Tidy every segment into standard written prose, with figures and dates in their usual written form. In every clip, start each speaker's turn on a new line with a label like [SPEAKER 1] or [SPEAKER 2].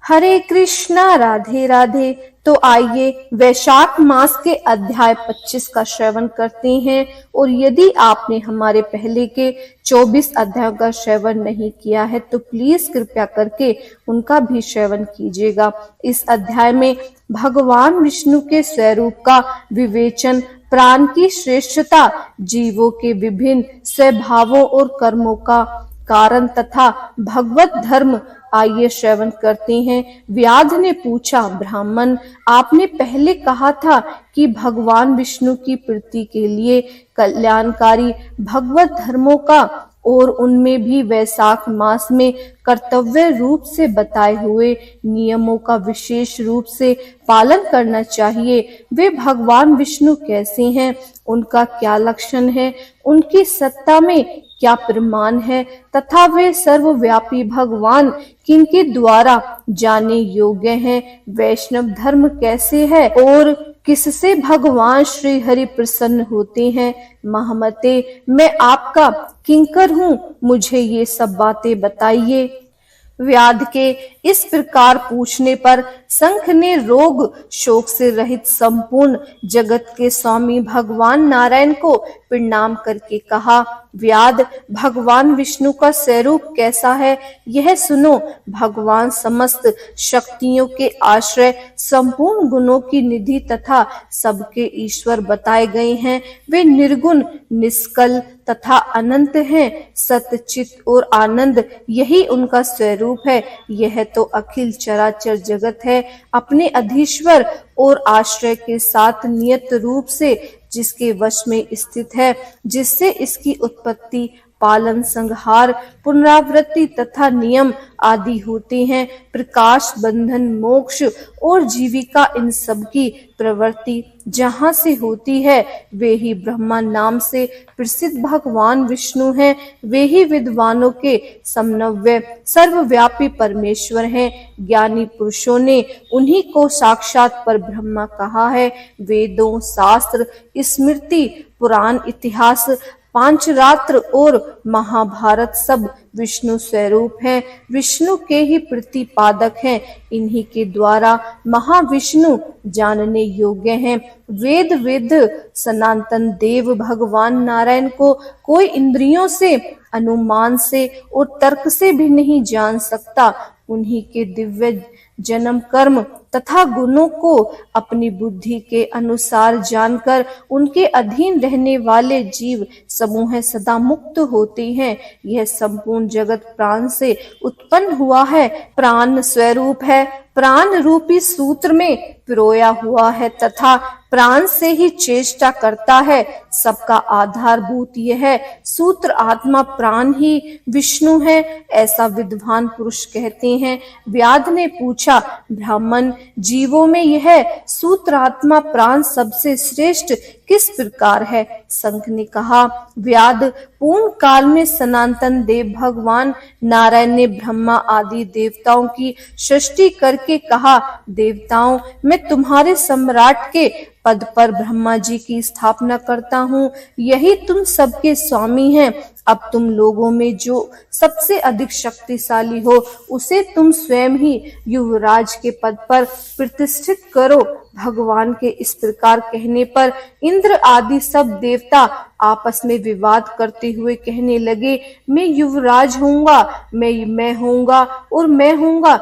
[SPEAKER 1] हरे कृष्णा राधे राधे। तो आइए वैशाख मास के अध्याय 25 का श्रवण करते हैं। और यदि आपने हमारे पहले के 24 अध्यायों का श्रवण नहीं किया है तो प्लीज कृपया करके उनका भी श्रवण कीजिएगा। इस अध्याय में भगवान विष्णु के स्वरूप का विवेचन, प्राण की श्रेष्ठता, जीवों के विभिन्न स्वभावों और कर्मों का कारण तथा भगवत धर्म आइए श्रवण करते हैं। व्याध ने पूछा, ब्राह्मण, आपने पहले कहा था कि भगवान विष्णु की प्रीति के लिए कल्याणकारी भगवत धर्मों का और उनमें भी वैशाख मास में कर्तव्य रूप से बताए हुए नियमों का विशेष रूप से पालन करना चाहिए। वे भगवान विष्णु कैसे हैं, उनका क्या लक्षण है, उनकी सत्ता में क्या प्रमाण है तथा वे सर्वव्यापी भगवान किनके द्वारा जाने योग्य हैं। वैष्णव धर्म कैसे है और किससे भगवान श्री हरि प्रसन्न होते हैं। महामते, मैं आपका किंकर हूँ, मुझे ये सब बातें बताइए। व्याध के इस प्रकार पूछने पर शंख ने रोग शोक से रहित संपूर्ण जगत के स्वामी भगवान नारायण को प्रणाम करके कहा, व्याध, भगवान विष्णु का स्वरूप कैसा है यह सुनो। भगवान समस्त शक्तियों के आश्रय, संपूर्ण गुणों की निधि तथा सबके ईश्वर बताए गए हैं। वे निर्गुण, निष्कल तथा अनंत हैं। सतचित और आनंद यही उनका स्वरूप है। यह तो अखिल चराचर जगत है अपने अधीश्वर और आश्रय के साथ नियत रूप से जिसके वश में स्थित है, जिससे इसकी उत्पत्ति, पालन, संहार, पुनरावृत्ति तथा नियम आदि होते हैं। प्रकाश, बंधन, मोक्ष और जीविका, इन सब की प्रवृत्ति जहाँ से होती है वे ही ब्रह्मा नाम से प्रसिद्ध भगवान विष्णु हैं। वे ही विद्वानों के समन्वय सर्वव्यापी परमेश्वर हैं। ज्ञानी पुरुषों ने उन्हीं को साक्षात पर ब्रह्मा कहा है। वेदों, शास्त्र, स्मृति, पुराण, इतिहास, पांचरात्र और महाभारत सब विष्णु स्वरूप हैं। विष्णु के ही प्रतिपादक हैं। इन्हीं के द्वारा महाविष्णु जानने योग्य हैं। वेद वेद सनातन देव भगवान नारायण को कोई इंद्रियों से, अनुमान से और तर्क से भी नहीं जान सकता। उन्हीं के दिव्य जन्म, कर्म तथा गुणों को अपनी बुद्धि के अनुसार जानकर उनके अधीन रहने वाले जीव समूह सदा मुक्त होते हैं। यह संपूर्ण जगत प्राण से उत्पन्न हुआ है। प्राण स्वरूप है, प्राण रूपी सूत्र में पिरोया हुआ है तथा प्राण से ही चेष्टा करता है। सबका आधारभूत यह सूत्र आत्मा प्राण ही विष्णु है, ऐसा विद्वान पुरुष कहते हैं। व्याध ने पूछा, ब्राह्मण, जीवों में यह सूत्र आत्मा प्राण सबसे श्रेष्ठ किस प्रकार है। शंख ने कहा, व्याध, पूर्ण काल में सनातन देव भगवान नारायण ने ब्रह्मा आदि देवताओं की सृष्टि करके कहा, देवताओं, मैं तुम्हारे सम्राट के पद पर ब्रह्मा जी की स्थापना करता हूँ। यही तुम सबके स्वामी हैं। अब तुम लोगों में जो सबसे अधिक शक्तिशाली हो उसे तुम स्वयं ही युवराज के पद पर प्रतिष्ठित करो। भगवान के इस प्रकार कहने पर इंद्र आदि सब देवता आपस में विवाद करते हुए कहने लगे, मैं युवराज होऊंगा, मैं होऊंगा और मैं होऊंगा।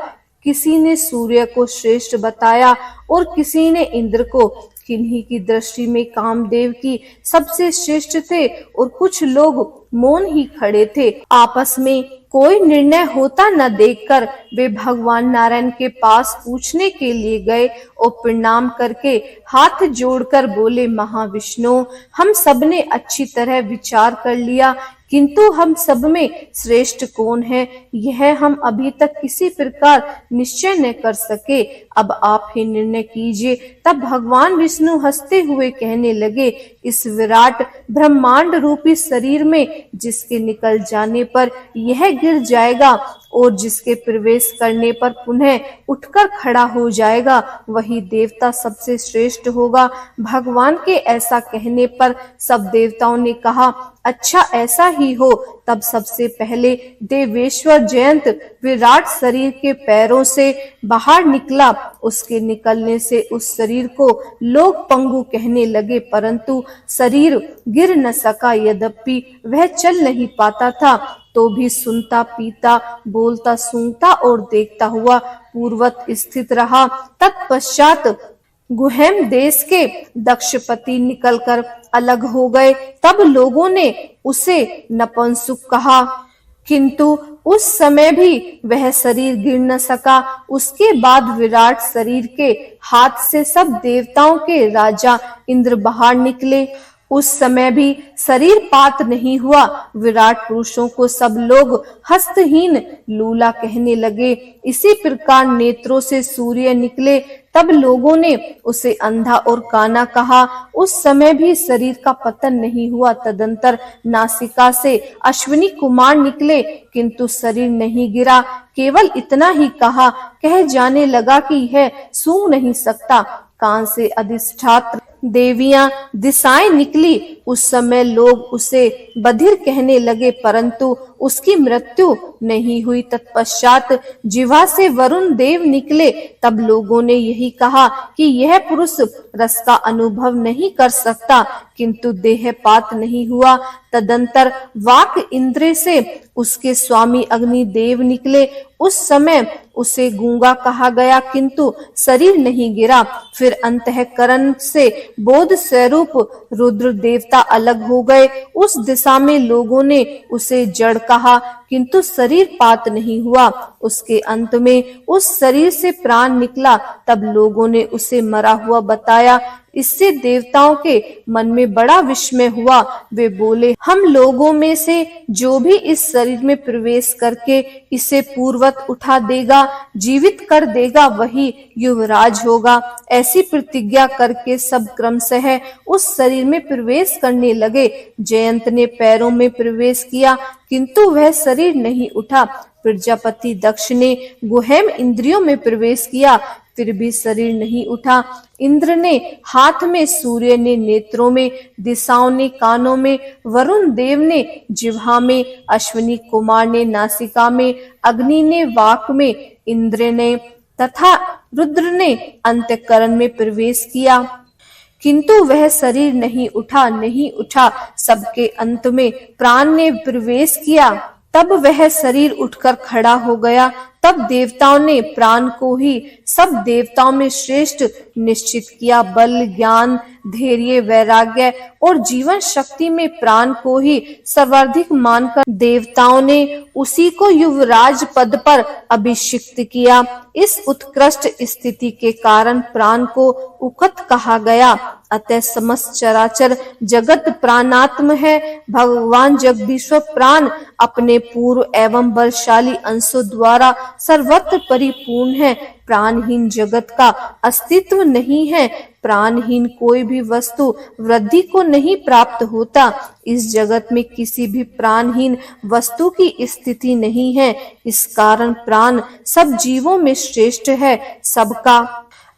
[SPEAKER 1] किसी ने सूर्य को श्रेष्ठ बताया और किसी ने इंद्र को। किन्हीं की दृष्टि में कामदेव की सबसे श्रेष्ठ थे और कुछ लोग मौन ही खड़े थे। आपस में कोई निर्णय होता न देखकर वे भगवान नारायण के पास पूछने के लिए गए और प्रणाम करके हाथ जोड़कर बोले, महाविष्णु, हम सबने अच्छी तरह विचार कर लिया, किंतु हम सब में श्रेष्ठ कौन है यह हम अभी तक किसी प्रकार निश्चय न कर सके। अब आप ही निर्णय कीजिए। तब भगवान विष्णु हंसते हुए कहने लगे, इस विराट ब्रह्मांड रूपी शरीर में जिसके निकल जाने पर यह गिर जाएगा और जिसके प्रवेश करने पर पुनः उठकर खड़ा हो जाएगा वही देवता सबसे श्रेष्ठ होगा। भगवान के ऐसा कहने पर सब देवताओं ने कहा, अच्छा ऐसा ही हो। तब सबसे पहले देवेश्वर जयंत विराट शरीर के पैरों से बाहर निकला। उसके निकलने से उस शरीर को लोग पंगु कहने लगे, परंतु शरीर गिर न सका। यद्यपि वह चल नहीं पाता था तो भी सुनता, पीता, बोलता, सूंघता और देखता हुआ पूर्वत स्थित रहा। तत्पश्चात गुहेम देश के दक्षपति निकलकर अलग हो गए। तब लोगों ने उसे नपुंसक कहा, किंतु उस समय भी वह शरीर गिर न सका। उसके बाद विराट शरीर के हाथ से सब देवताओं के राजा इंद्र बाहर निकले। उस समय भी शरीर पात नहीं हुआ। विराट पुरुषों को सब लोग हस्तहीन लूला कहने लगे। इसी प्रकार नेत्रों से सूर्य निकले। तब लोगों ने उसे अंधा और काना कहा। उस समय भी शरीर का पतन नहीं हुआ। तदंतर नासिका से अश्विनी कुमार निकले, किंतु शरीर नहीं गिरा। केवल इतना ही कहा, कह जाने लगा कि यह सूंघ नहीं सकता। कान से अधिष्ठात्र देवियां दिशाएं निकली। उस समय लोग उसे बधिर कहने लगे, परंतु उसकी मृत्यु नहीं हुई। तत्पश्चात जिह्वा से वरुण देव निकले। तब लोगों ने यही कहा कि यह पुरुष रस का अनुभव नहीं कर सकता, किंतु देहपात नहीं हुआ। तदंतर वाक इंद्र से उसके स्वामी अग्निदेव निकले। उस समय उसे गूंगा कहा गया, किंतु शरीर नहीं गिरा। फिर अंतःकरण से बोध स्वरूप रुद्र देवता अलग हो गए। उस दिशा में लोगों ने उसे जड़ कहा, किंतु शरीर पात नहीं हुआ। उसके अंत में उस शरीर से प्राण निकला। तब लोगों ने उसे मरा हुआ बताया। इससे देवताओं के मन में बड़ा विस्मय हुआ। वे बोले, हम लोगों में से जो भी इस शरीर में प्रवेश करके इसे पूर्वत उठा देगा, जीवित कर देगा, वही युवराज होगा। ऐसी प्रतिज्ञा करके सब क्रमशः उस शरीर में प्रवेश करने लगे। जयंत ने पैरों में प्रवेश किया, किंतु वह शरीर नहीं उठा। प्रजापति दक्ष ने गुहेम इंद्रियों में प्रवेश किया, फिर भी शरीर नहीं उठा। इंद्र ने हाथ में, सूर्य ने नेत्रों में, दिशाओं ने कानों में, वरुण देव ने जिह्वा में, अश्विनी कुमार ने नासिका में, अग्नि ने वाक में, इंद्र ने तथा रुद्र ने अंतःकरण में प्रवेश किया, किंतु वह शरीर नहीं उठा। सबके अंत में प्राण ने प्रवेश किया। तब वह शरीर उठकर खड़ा हो गया। तब देवताओं ने प्राण को ही सब देवताओं में श्रेष्ठ निश्चित किया। बल, ज्ञान, धैर्य, वैराग्य और जीवन शक्ति में प्राण को ही सर्वाधिक मानकर देवताओं ने उसी को युवराज पद पर अभिषिक्त किया। इस उत्कृष्ट स्थिति के कारण प्राण को उकत कहा गया। अतः समस्त चराचर जगत प्राणात्म है। भगवान जगदीश्वर प्राण अपने पूर्व एवं बलशाली अंशों द्वारा सर्वत्र परिपूर्ण है। प्राणहीन जगत का अस्तित्व नहीं है। प्राणहीन कोई भी वस्तु वृद्धि को नहीं प्राप्त होता। इस जगत में किसी भी प्राणहीन वस्तु की स्थिति नहीं है। इस कारण प्राण सब जीवों में श्रेष्ठ है। सबका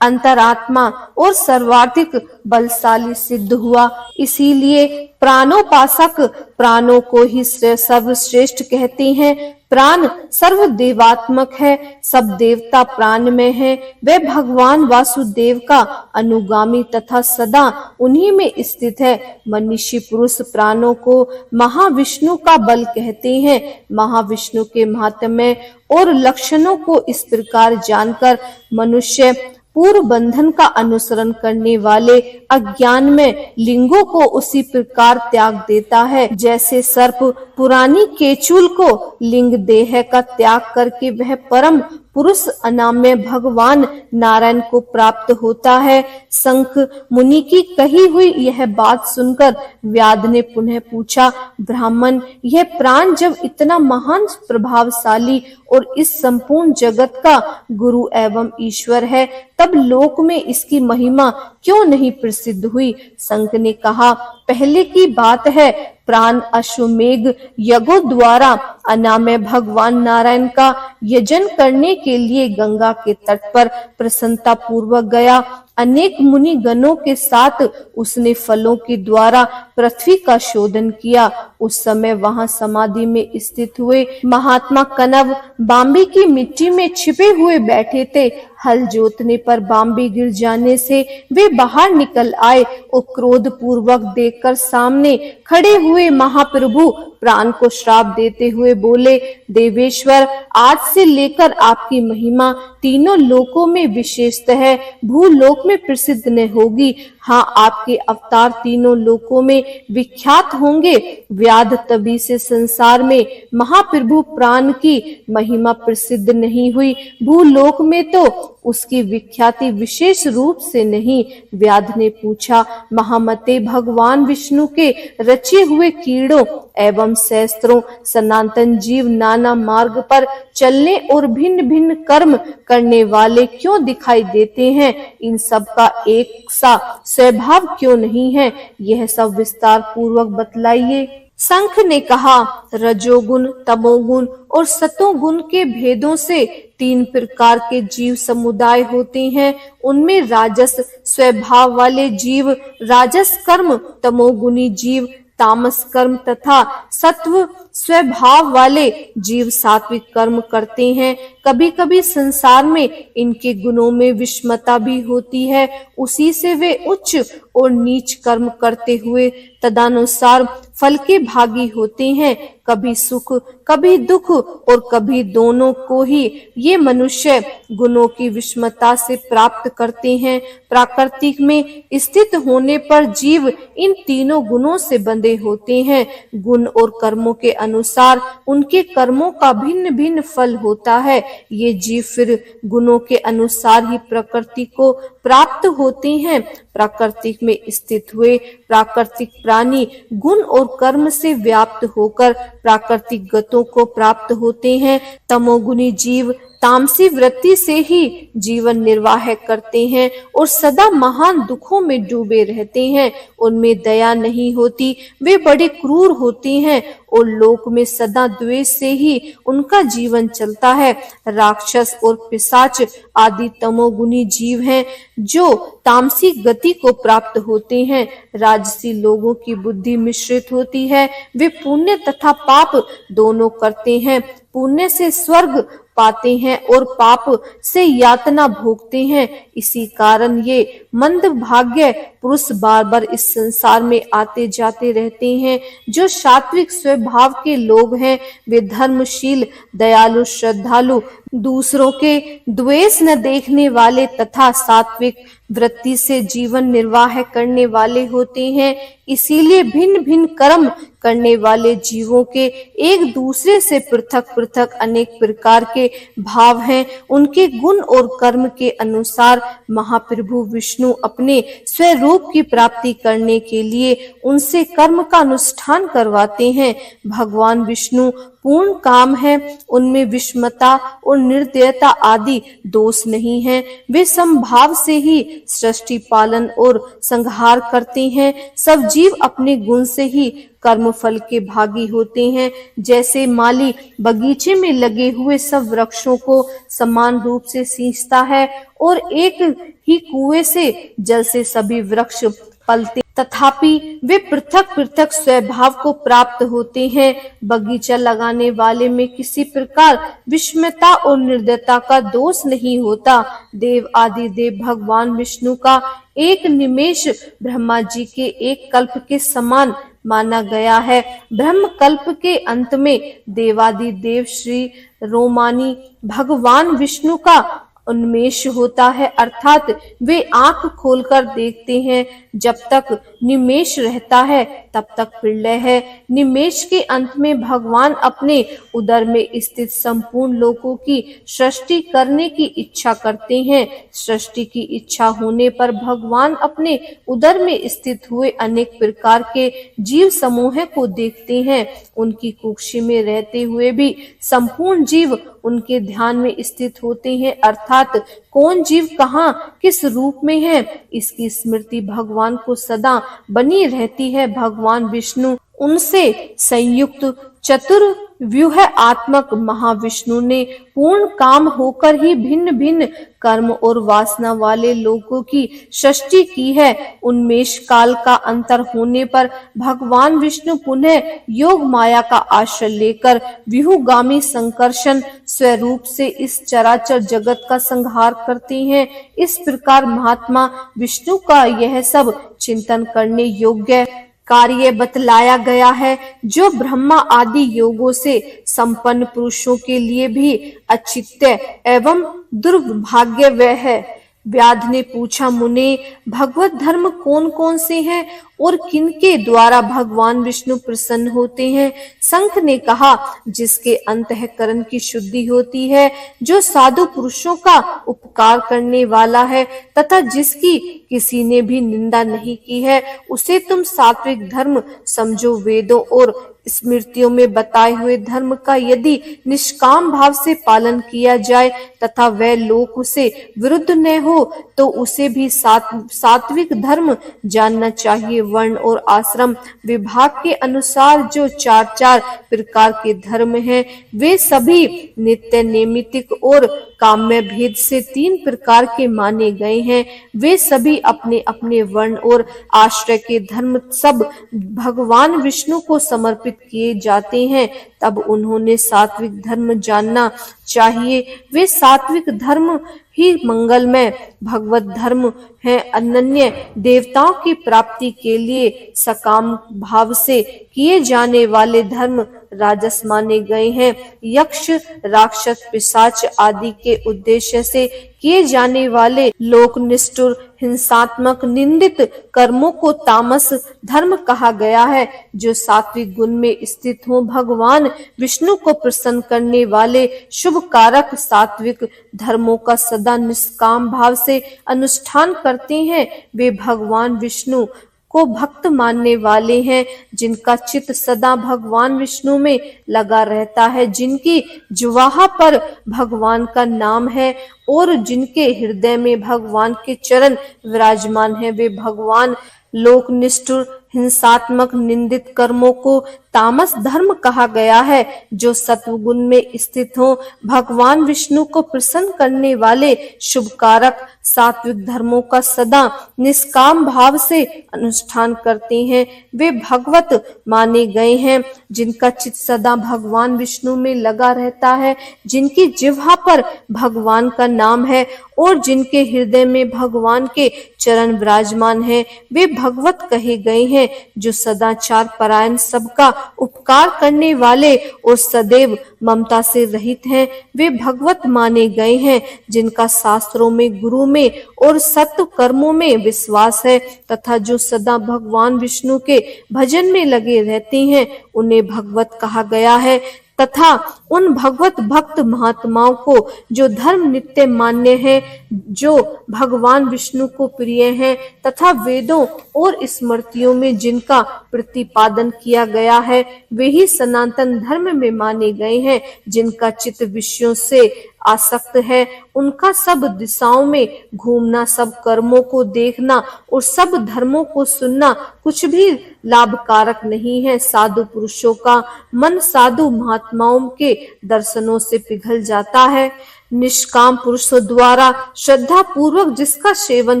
[SPEAKER 1] अंतरात्मा और सर्वाधिक बलशाली सिद्ध हुआ। इसीलिए प्राणोपासक प्राणों को ही सर्वश्रेष्ठ कहते हैं। प्राण सर्वदेवात्मक है। सब देवता प्राण में है। वे भगवान वासुदेव का अनुगामी तथा सदा उन्हीं में स्थित है। मनुष्य पुरुष प्राणों को महाविष्णु का बल कहते हैं। महाविष्णु के महात्म्य और लक्षणों को इस प्रकार जानकर मनुष्य पूर्व बंधन का अनुसरण करने वाले अज्ञान में लिंगों को उसी प्रकार त्याग देता है, जैसे सर्प पुरानी केचुल को लिंग देह का त्याग करके वह परम पुरुष अनाम्य भगवान नारायण को प्राप्त होता है। शंख मुनि की कही हुई यह बात सुनकर व्याध ने पुनः पूछा, ब्राह्मण, यह प्राण जब इतना महान प्रभावशाली और इस संपूर्ण जगत का गुरु एवं ईश्वर है, तब लोक में इसकी महिमा क्यों नहीं प्रसिद्ध हुई? शंख ने कहा, पहले की बात है, प्राण अश्वमेघ यज्ञों द्वारा अनामय भगवान नारायण का यजन करने के लिए गंगा के तट पर प्रसन्नता पूर्वक गया। अनेक मुनि गणों के साथ उसने फलों के द्वारा पृथ्वी का शोधन किया। उस समय वहां समाधि में स्थित हुए महात्मा कनव बांबी की मिट्टी में छिपे हुए बैठे थे। हल जोतने पर बांबी गिर जाने से वे बाहर निकल आए और क्रोध पूर्वक देखकर सामने खड़े हुए महाप्रभु प्राण को श्राप देते हुए बोले, देवेश्वर, आज से लेकर आपकी महिमा तीनों लोकों में विशेषतः भूलोक में प्रसिद्ध न होगी। हाँ, आपके अवतार तीनों लोकों में विख्यात होंगे। व्याध तभी से संसार में महाप्रभु प्राण की महिमा प्रसिद्ध नहीं हुई। भूलोक में तो उसकी विख्याति विशेष रूप से नहीं। व्याध ने पूछा, महामते, भगवान विष्णु के रचे हुए कीड़ों एवं सहस्त्रों सनातन जीव नाना मार्ग पर चलने और भिन्न भिन्न कर्म करने वाले क्यों दिखाई देते हैं? इन सब का एक सा स्वभाव क्यों नहीं है? यह सब विस्तार पूर्वक बतलाइए। शंख ने कहा, रजोगुण, तमोगुण और सतोगुण के भेदों से 3 प्रकार के जीव समुदाय होते हैं। उनमें राजस स्वभाव वाले जीव राजस कर्म, तमोगुणी जीव तामस कर्म तथा सत्व स्वभाव वाले जीव सात्विक कर्म करते हैं। कभी कभी संसार में इनके गुणों में विषमता भी होती है। उसी से वे उच्च और नीच कर्म करते हुए तदनुसार फल के भागी होते हैं। कभी सुख, कभी दुख और कभी दोनों को ही ये मनुष्य गुणों की विषमता से प्राप्त करते हैं। प्राकृतिक में स्थित होने पर जीव इन तीनों गुणों से बंधे होते हैं। गुण और कर्मों के अनुसार उनके कर्मों का भिन्न भिन्न फल होता है। ये जीव फिर गुणों के अनुसार ही प्रकृति को प्राप्त होते हैं। प्राकृतिक में स्थित हुए प्राकृतिक प्राणी गुण और कर्म से व्याप्त होकर प्राकृतिक गतों को प्राप्त होते हैं। तमोगुणी जीव तामसी वृत्ति से ही जीवन निर्वाह करते हैं और सदा महान दुखों में डूबे रहते हैं। उनमें दया नहीं होती, वे बड़े क्रूर होते हैं और लोक में सदा द्वेष से ही उनका जीवन चलता है। राक्षस और पिशाच आदि तमोगुणी जीव हैं जो तामसी गति को प्राप्त होते हैं। राजसी लोगों की बुद्धि मिश्रित होती है, वे पुण्य तथा पाप दोनों करते हैं। पुण्य से स्वर्ग पाते हैं और पाप से यातना भोगते हैं। इसी कारण ये मंदभाग्य पुरुष बार बार इस संसार में आते जाते रहते हैं। जो सात्विक स्वभाव के लोग हैं वे धर्मशील, दयालु, श्रद्धालु, दूसरों के द्वेष न देखने वाले तथा सात्विक वृत्ति से जीवन निर्वाह करने वाले होते हैं। इसीलिए भिन्न भिन्न कर्म करने वाले जीवों के एक दूसरे से पृथक पृथक अनेक प्रकार के भाव हैं। उनके गुण और कर्म के अनुसार महाप्रभु विष्णु अपने स्वरूप की प्राप्ति करने के लिए उनसे कर्म का अनुष्ठान करवाते हैं। भगवान विष्णु पूर्ण काम है, उनमें विषमता और निर्दयता आदि दोष नहीं है। वे समभाव से ही सृष्टि पालन और संहार करते हैं। सब जीव अपने गुण से ही कर्म फल के भागी होते हैं। जैसे माली बगीचे में लगे हुए सब वृक्षों को समान रूप से सींचता है और एक ही कुएं से जल से सभी वृक्ष फलते, तथापि वे पृथक पृथक स्वभाव को प्राप्त होते हैं। बगीचा लगाने वाले में किसी प्रकार विषमता और निर्दयता का दोष नहीं होता। देव आदि देव भगवान विष्णु का एक निमेष ब्रह्मा जी के एक कल्प के समान माना गया है। ब्रह्म कल्प के अंत में देवादि देव श्री रोमानी भगवान विष्णु का उन्मेष होता है, अर्थात वे आंख खोलकर देखते हैं। जब तक निमेष रहता है तब तक प्रलय है। निमेष के अंत में भगवान अपने उदर में स्थित संपूर्ण लोकों की सृष्टि करने की इच्छा करते हैं। सृष्टि की इच्छा होने पर भगवान अपने उदर में स्थित हुए अनेक प्रकार के जीव समूह को देखते हैं। उनकी कुक्षी में रहते हुए भी संपूर्ण जीव उनके ध्यान में स्थित होते हैं, अर्थात कौन जीव कहाँ किस रूप में है, इसकी स्मृति भगवान को सदा बनी रहती है। भगवान विष्णु उनसे संयुक्त चतुर्व्यूहात्मक महाविष्णु ने पूर्ण काम होकर ही भिन्न भिन्न कर्म और वासना वाले लोगों की सृष्टि की है। उन्मेष काल का अंतर होने पर भगवान विष्णु पुनः योग माया का आश्रय लेकर व्यूहगामी संकर्षण स्वरूप से इस चराचर जगत का संहार करते हैं। इस प्रकार महात्मा विष्णु का यह सब चिंतन करने योग्य कार्य बतलाया गया है, जो ब्रह्मा आदि योगों से संपन्न पुरुषों के लिए भी अचित्य एवं दुर्भाग्य है। व्याध ने पूछा, मुने, भगवत धर्म कौन कौन से हैं और किनके द्वारा भगवान विष्णु प्रसन्न होते हैं? शंख ने कहा, जिसके अंतःकरण की शुद्धि होती है, जो साधु पुरुषों का उपकार करने वाला है तथा जिसकी किसी ने भी निंदा नहीं की है, उसे तुम सात्विक धर्म समझो। वेदों और स्मृतियों में बताए हुए धर्म का यदि निष्काम भाव से पालन किया जाए तथा वह लोक से विरुद्ध न हो तो उसे भी सात्विक धर्म जानना चाहिए। वर्ण और आश्रम विभाग के अनुसार जो चार चार प्रकार के धर्म हैं, वे सभी नित्य नैमित्तिक और काम्य भेद से तीन प्रकार के माने गए हैं। वे सभी अपने अपने वर्ण और आश्रय के धर्म सब भगवान विष्णु को समर्पित किए जाते हैं। तब उन्होंने सात्विक धर्म जानना चाहिए। वे सात्विक धर्म ही मंगलमय भगवत धर्म है। अनन्य देवताओं की प्राप्ति के लिए सकाम भाव से किए जाने वाले धर्म राजस माने गए हैं। यक्ष, राक्षस, पिशाच आदि के उद्देश्य से किए जाने वाले लोक निष्ठुर, हिंसात्मक, निंदित कर्मों को तामस धर्म कहा गया है। जो सात्विक गुण में स्थित हो, भगवान विष्णु को प्रसन्न करने वाले शुभ कारक सात्विक धर्मों का सदा निष्काम भाव से अनुष्ठान करते हैं, वे भगवान विष्णु को भक्त मानने वाले हैं। जिनका चित्त सदा भगवान विष्णु में लगा रहता है, जिनकी जिह्वा पर भगवान का नाम है और जिनके हृदय में भगवान के चरण विराजमान है, वे भगवान लोक निष्ठुर, हिंसात्मक, निंदित कर्मों को तामस धर्म कहा गया है। जो सत्वगुण में स्थित हो, भगवान विष्णु को प्रसन्न करने वाले शुभ कारक सात्विक धर्मों का सदा निष्काम भाव से अनुष्ठान करते हैं, वे भगवत माने गए हैं। जिनका चित्त सदा भगवान विष्णु में लगा रहता है, जिनकी जिह्वा पर भगवान का नाम है और जिनके हृदय में भगवान के चरण विराजमान है, वे भगवत कहे गए हैं। जो सदाचार परायण, सबका उपकार करने वाले और सदैव ममता से रहित हैं, वे भगवत माने गए हैं। जिनका शास्त्रों में, गुरु में और सत्य कर्मों में विश्वास है तथा जो सदा भगवान विष्णु के भजन में लगे रहते हैं, उन्हें भगवत कहा गया है। तथा उन भगवत भक्त महात्माओं को जो धर्म नित्य मान्य है, जो भगवान विष्णु को प्रिय है तथा वेदों और स्मृतियों में जिनका प्रतिपादन किया गया है, वे ही सनातन धर्म में माने गए हैं। जिनका चित्त विषयों से आसक्त है, उनका सब दिशाओं में घूमना, सब कर्मों को देखना और सब धर्मों को सुनना कुछ भी लाभकारक नहीं है। साधु पुरुषों का मन साधु महात्माओं के दर्शनों से पिघल जाता है। निष्काम पुरुषों द्वारा श्रद्धा पूर्वक जिसका सेवन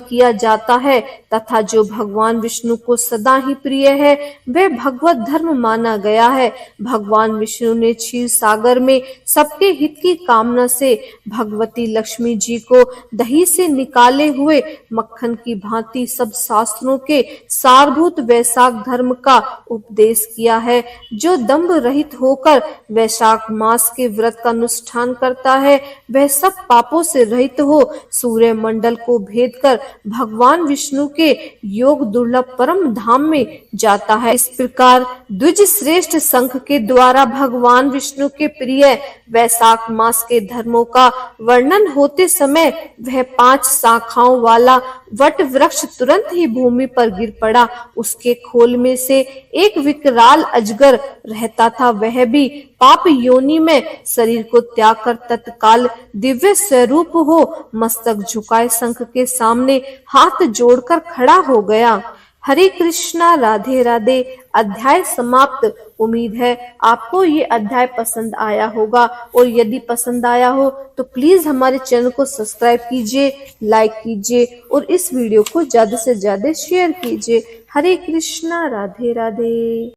[SPEAKER 1] किया जाता है तथा जो भगवान विष्णु को सदा ही प्रिय है, वह भगवत धर्म माना गया है। भगवान विष्णु ने क्षीर सागर में सबके हित की कामना से भगवती लक्ष्मी जी को दही से निकाले हुए मक्खन की भांति सब शास्त्रों के सारभूत वैशाख धर्म का उपदेश किया है। जो दंभ रहित होकर वैशाख मास के व्रत का अनुष्ठान करता है, वह सब पापों से रहित हो सूर्य मंडल को भेद कर भगवान विष्णु के योग दुर्लभ परम धाम में जाता है। इस प्रकार द्विज श्रेष्ठ शंख के द्वारा भगवान विष्णु के प्रिय वैशाख मास के धर्मों का वर्णन होते समय वह 5 शाखाओं वाला वट वृक्ष तुरंत ही भूमि पर गिर पड़ा। उसके खोल में से एक विकराल अजगर रहता था। वह भी पाप योनि में शरीर को त्याग कर तत्काल दिव्य स्वरूप हो मस्तक झुकाए शंख के सामने हाथ जोड़कर खड़ा हो गया। हरे कृष्णा, राधे राधे। अध्याय समाप्त। उम्मीद है आपको ये अध्याय पसंद आया होगा, और यदि पसंद आया हो तो प्लीज हमारे चैनल को सब्सक्राइब कीजिए, लाइक कीजिए और इस वीडियो को ज्यादा से ज्यादा शेयर कीजिए। हरे कृष्णा, राधे राधे।